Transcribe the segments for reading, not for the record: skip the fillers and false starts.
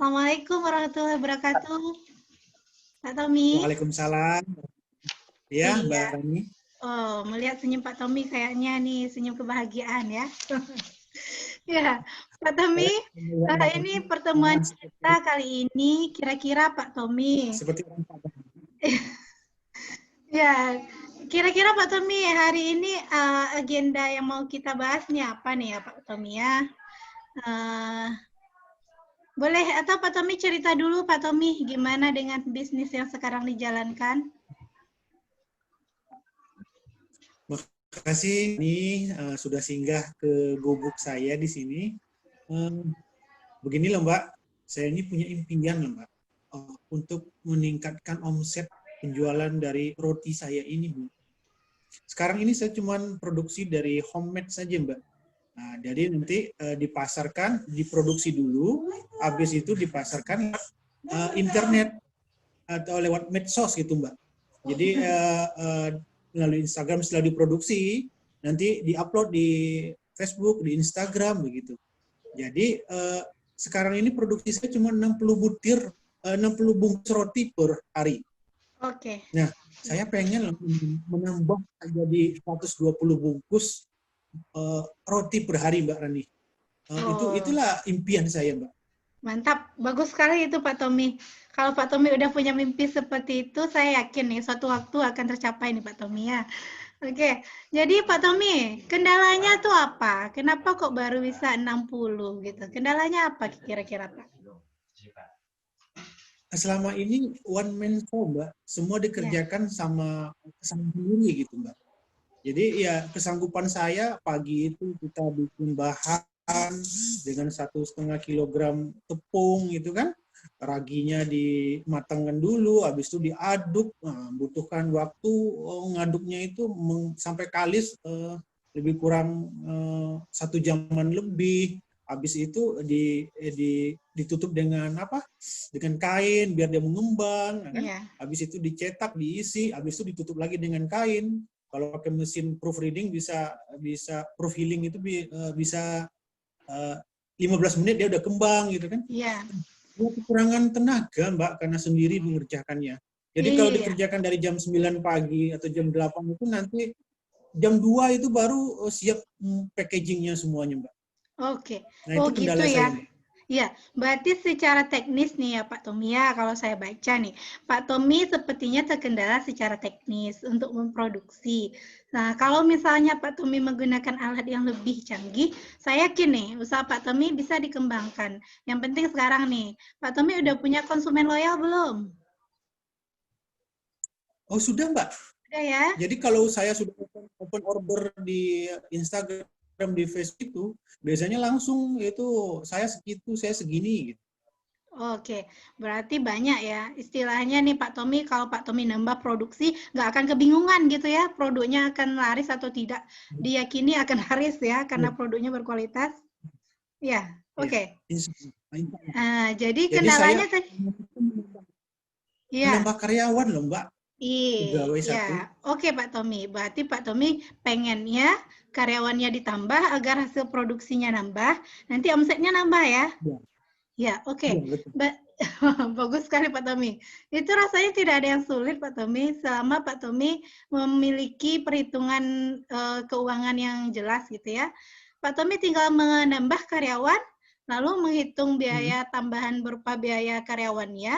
Assalamualaikum warahmatullahi wabarakatuh, Pak Tommy. Waalaikumsalam. Ya, Iya. Mbak Rani. Oh, melihat senyum Pak Tommy kayaknya nih senyum kebahagiaan ya. Ya, Pak Tommy, Saya melihat Mbak ini Rani pertemuan kita seperti, kali ini kira-kira Pak Tommy. seperti orang Padang. Ya, kira-kira Pak Tommy hari ini agenda yang mau kita bahas nih apa nih ya Pak Tommy ya? Eh, Boleh atau Pak Tommy cerita dulu Pak Tommy gimana dengan bisnis yang sekarang dijalankan? Makasih ini sudah singgah ke gubuk saya di sini. Begini loh Mbak, saya ini punya impian loh Mbak, untuk meningkatkan omset penjualan dari roti saya ini Bu. Sekarang ini saya cuma produksi dari homemade saja Mbak. Nah, jadi nanti dipasarkan, diproduksi dulu, habis itu dipasarkan internet atau lewat medsos gitu Mbak. Jadi melalui Instagram setelah diproduksi, nanti diupload di Facebook, di Instagram begitu. Jadi sekarang ini produksi saya cuma 60 butir, 60 bungkus roti per hari. Oke. Nah, saya pengen menambah jadi 120 bungkus roti per hari Mbak Rani. Itulah impian saya Mbak. Mantap, bagus sekali itu Pak Tommy. Kalau Pak Tommy udah punya mimpi seperti itu, saya yakin nih suatu waktu akan tercapai nih Pak Tommy ya. Oke, jadi Pak Tommy, kendalanya tuh apa? Kenapa kok baru bisa 60 gitu? Kendalanya apa kira-kira Pak? Selama ini one man show Mbak, semua dikerjakan sama sendiri gitu Mbak. Jadi ya kesanggupan saya pagi itu kita bikin bahan dengan 1,5 kilogram tepung gitu kan, raginya dimatangkan dulu, habis itu diaduk, butuhkan waktu ngaduknya itu sampai kalis lebih kurang 1 jaman lebih. Habis itu ditutup dengan apa? Dengan kain biar dia mengembang, kan? Habis itu dicetak, diisi, habis itu ditutup lagi dengan kain. Kalau pakai mesin proofreading bisa proof healing itu bisa 15 menit dia udah kembang gitu kan. Iya. Kekurangan tenaga Mbak karena sendiri mengerjakannya. Jadi kalau dikerjakan dari jam 9 pagi atau jam 8 itu nanti jam 2 itu baru siap packagingnya semuanya Mbak. Oke. Nah, itu kendala gitu ya. saya, Mbak. Ya, berarti secara teknis nih ya Pak Tommy ya, kalau saya baca nih, Pak Tommy sepertinya terkendala secara teknis untuk memproduksi. Nah, kalau misalnya Pak Tommy menggunakan alat yang lebih canggih, saya yakin nih, usaha Pak Tommy bisa dikembangkan. Yang penting sekarang nih, Pak Tommy udah punya konsumen loyal belum? Oh, sudah Mbak. Sudah ya? Jadi kalau saya sudah open order di Instagram, di Facebook itu, biasanya langsung itu saya segitu, saya segini gitu. Oke, berarti banyak ya. Istilahnya nih Pak Tommy, kalau Pak Tommy nambah produksi, nggak akan kebingungan gitu ya, produknya akan laris atau tidak. Diyakini akan laris ya, karena produknya berkualitas. Ya, oke. Jadi kendalanya saya iya. menambah karyawan loh Mbak. Pegawai satu. Iya, oke Pak Tommy. Berarti Pak Tommy pengennya karyawannya ditambah agar hasil produksinya nambah, nanti omsetnya nambah ya? Ya, oke. Bagus sekali Pak Tommy. Itu rasanya tidak ada yang sulit Pak Tommy selama Pak Tommy memiliki perhitungan keuangan yang jelas gitu ya. Pak Tommy tinggal menambah karyawan, lalu menghitung biaya tambahan berupa biaya karyawannya,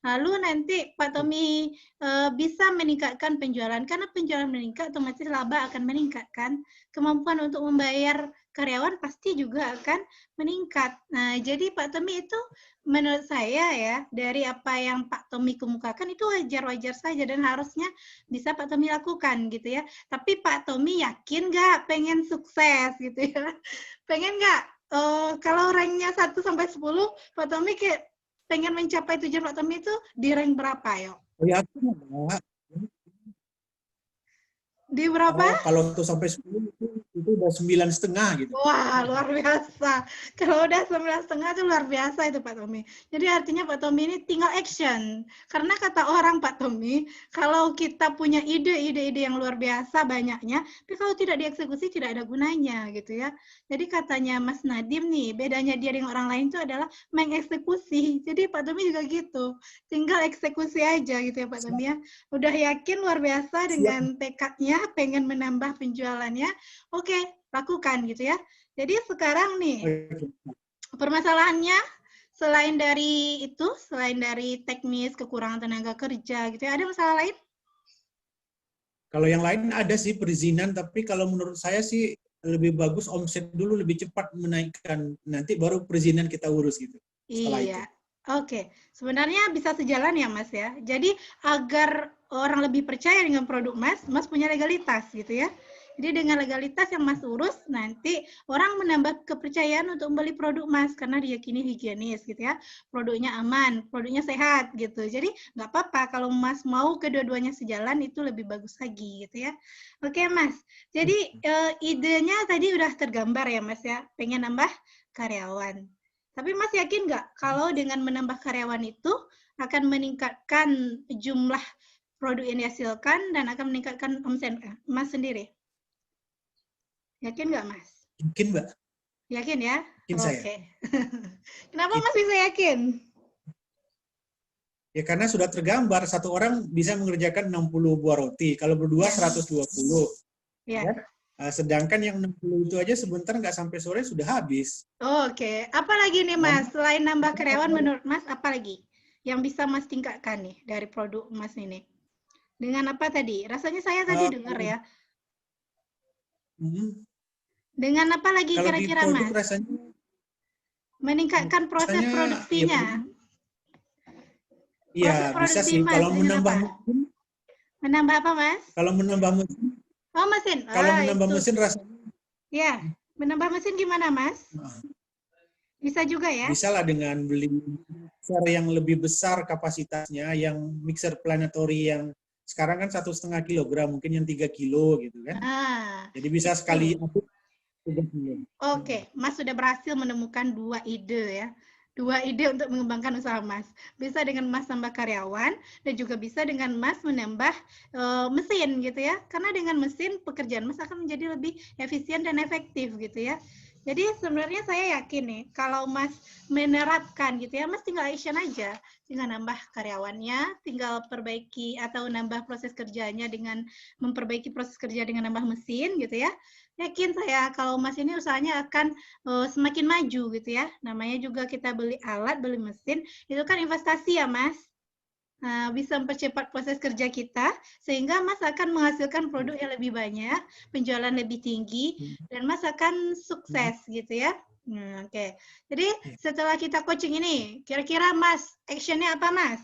lalu nanti Pak Tommy bisa meningkatkan penjualan. Karena penjualan meningkat, otomatis laba akan meningkat kan. Kemampuan untuk membayar karyawan pasti juga akan meningkat. Nah, jadi Pak Tommy itu menurut saya ya, dari apa yang Pak Tommy kemukakan itu wajar-wajar saja dan harusnya bisa Pak Tommy lakukan gitu ya. Tapi Pak Tommy yakin nggak pengen sukses gitu ya? Pengen nggak kalau ranknya 1 sampai 10, Pak Tommy kayak pengen mencapai tujuan Pak Tommy itu di rank berapa ya? Oh, yakin Mbak. Di berapa? Kalau untuk sampai 10 itu udah 9,5 gitu. Wah, luar biasa. Kalau udah 9,5 itu luar biasa itu Pak Tommy. Jadi artinya Pak Tommy ini tinggal action. Karena kata orang Pak Tommy, kalau kita punya ide-ide yang luar biasa banyaknya, tapi kalau tidak dieksekusi tidak ada gunanya gitu ya. Jadi katanya Mas Nadim nih, bedanya dia dengan orang lain itu adalah mengeksekusi. Jadi Pak Tommy juga gitu. Tinggal eksekusi aja gitu ya Pak Tommy ya. Udah yakin luar biasa dengan tekadnya, pengen menambah penjualannya. Oke, lakukan gitu ya. Jadi sekarang nih permasalahannya selain dari itu, selain dari teknis kekurangan tenaga kerja gitu ya, ada masalah lain? Kalau yang lain ada sih perizinan, tapi kalau menurut saya sih lebih bagus omset dulu lebih cepat menaikkan, nanti baru perizinan kita urus gitu. Iya. Oke, sebenarnya bisa sejalan ya Mas ya. Jadi agar orang lebih percaya dengan produk Mas, Mas punya legalitas gitu ya. Jadi dengan legalitas yang Mas urus, nanti orang menambah kepercayaan untuk membeli produk Mas karena diyakini higienis gitu ya. Produknya aman, produknya sehat gitu. Jadi nggak apa-apa kalau Mas mau kedua-duanya sejalan itu lebih bagus lagi gitu ya. Oke Mas, jadi idenya tadi udah tergambar ya Mas ya, pengen nambah karyawan. Tapi Mas yakin nggak kalau dengan menambah karyawan itu akan meningkatkan jumlah produk yang dihasilkan dan akan meningkatkan omset Mas sendiri? Yakin nggak, Mas? Yakin, Mbak. Yakin ya? Yakin saya. Oke. Kenapa Mas bisa yakin? Ya karena sudah tergambar, satu orang bisa mengerjakan 60 buah roti. Kalau berdua 120. Ya. Sedangkan yang 60 itu aja sebentar nggak sampai sore sudah habis. Oke. Apa lagi nih Mas? Selain nambah karyawan menurut Mas, apa lagi yang bisa Mas tingkatkan nih dari produk Mas ini? Dengan apa tadi? Rasanya saya tadi dengar ya. Dengan apa lagi kira-kira Mas? Rasanya, meningkatkan proses produksinya. Iya, bisa sih. Kalau menambah mesin. Menambah apa, Mas? Kalau menambah mesin. Oh, mesin. Kalau menambah mesin rasanya. Ya, menambah mesin gimana, Mas? Bisa juga ya? Bisa lah dengan beli mixer yang lebih besar kapasitasnya, yang mixer planetary yang sekarang kan 1,5 kilogram, mungkin yang 3 kilo gitu kan. Jadi bisa sekali aduk 3 kilo. Oke, Mas sudah berhasil menemukan 2 ide ya. 2 ide untuk mengembangkan usaha Mas. Bisa dengan Mas nambah karyawan dan juga bisa dengan Mas menambah mesin gitu ya. Karena dengan mesin pekerjaan Mas akan menjadi lebih efisien dan efektif gitu ya. Jadi sebenarnya saya yakin nih kalau Mas menerapkan gitu ya, Mas tinggal action aja. Tinggal nambah karyawannya, tinggal perbaiki atau nambah proses kerjanya dengan memperbaiki proses kerja dengan nambah mesin gitu ya. Yakin saya kalau Mas ini usahanya akan semakin maju gitu ya. Namanya juga kita beli alat, beli mesin, itu kan investasi ya Mas. Bisa mempercepat proses kerja kita, sehingga Mas akan menghasilkan produk yang lebih banyak, penjualan lebih tinggi, dan Mas akan sukses gitu ya. Oke. Jadi setelah kita coaching ini, kira-kira Mas, action-nya apa Mas?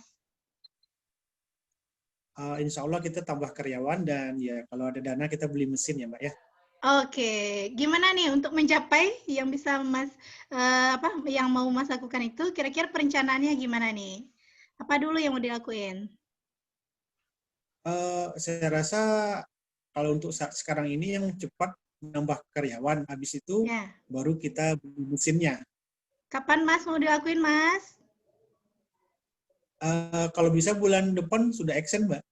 Insya Allah kita tambah karyawan dan ya kalau ada dana kita beli mesin ya Mbak ya. Oke, gimana nih untuk mencapai yang bisa Mas yang mau Mas lakukan itu? Kira-kira perencanaannya gimana nih? Apa dulu yang mau dilakuin? Saya rasa kalau untuk saat sekarang ini yang cepat menambah karyawan, habis itu baru kita beli mesinnya. Kapan Mas mau dilakuin Mas? Kalau bisa bulan depan sudah action Mbak.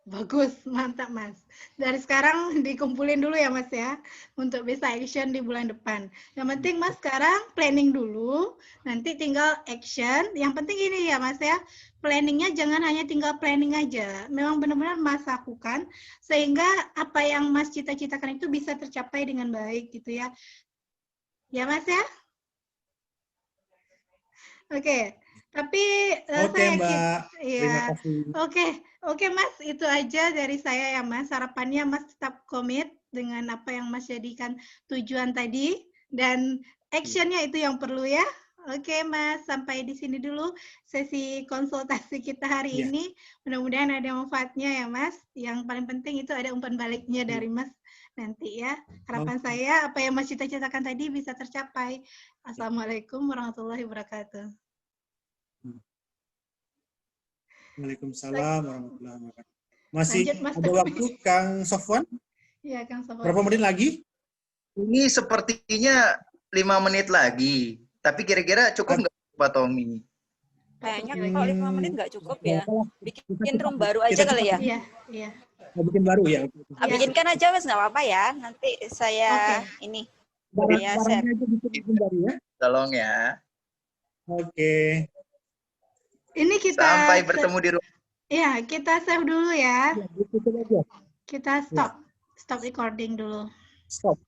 Bagus, mantap Mas. Dari sekarang dikumpulin dulu ya Mas ya, untuk bisa action di bulan depan. Yang penting Mas sekarang planning dulu, nanti tinggal action. Yang penting ini ya Mas ya, planningnya jangan hanya tinggal planning aja. Memang benar-benar Mas lakukan, sehingga apa yang Mas cita-citakan itu bisa tercapai dengan baik gitu ya. Ya Mas ya? Oke. Tapi saya yakin, ya. Oke Mas, itu aja dari saya ya Mas. Harapannya Mas tetap komit dengan apa yang Mas jadikan tujuan tadi dan actionnya itu yang perlu ya. Oke Mas, sampai di sini dulu sesi konsultasi kita hari ini. Mudah-mudahan ada manfaatnya ya Mas. Yang paling penting itu ada umpan baliknya dari Mas nanti ya. Harapan saya apa yang Mas cita-citakan tadi bisa tercapai. Assalamualaikum warahmatullahi wabarakatuh. Waalaikumsalam warahmatullahi wabarakatuh. Masih ada waktu Kang Sofwan? Ya, Kang Sofwan. Berapa menit lagi? Ini sepertinya 5 menit lagi. Tapi kira-kira cukup nggak Pak Tommy? Kayaknya kalau 5 menit nggak cukup ya. Bikin room baru aja kali ya. Iya, iya. Bikin baru ya. Bikinkan aja Mas, nggak apa-apa ya. Nanti saya ini. Ya, share. Bikin baru ya. Tolong ya. Oke. Ini kita Sampai bertemu di rumah. Iya, kita save dulu ya. Ya, gitu aja. Kita stop recording dulu. Stop.